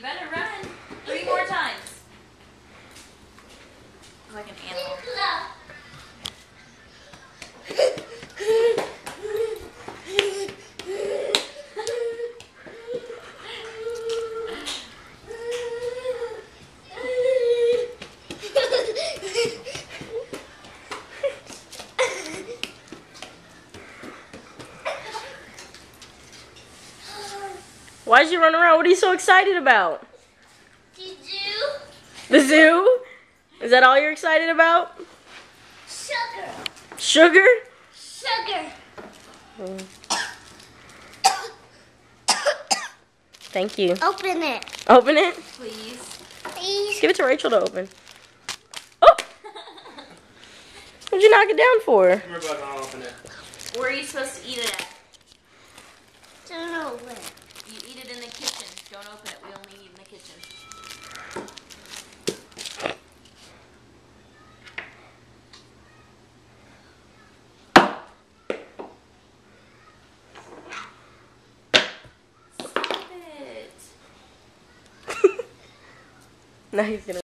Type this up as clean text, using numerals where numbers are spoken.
better run. 3 more times. Like an animal. Why'd you run around? What are you so excited about? The zoo. The zoo? Is that all you're excited about? Sugar. Sugar? Sugar. Thank you. Open it. Open it? Please. Please. Give it to Rachel to open. Oh! What'd you knock it down for? We're about to open it. Where are you supposed to eat it at? Don't open it. You eat it in the kitchen. Don't open it. We only eat in the kitchen. Stop it. Now he's gonna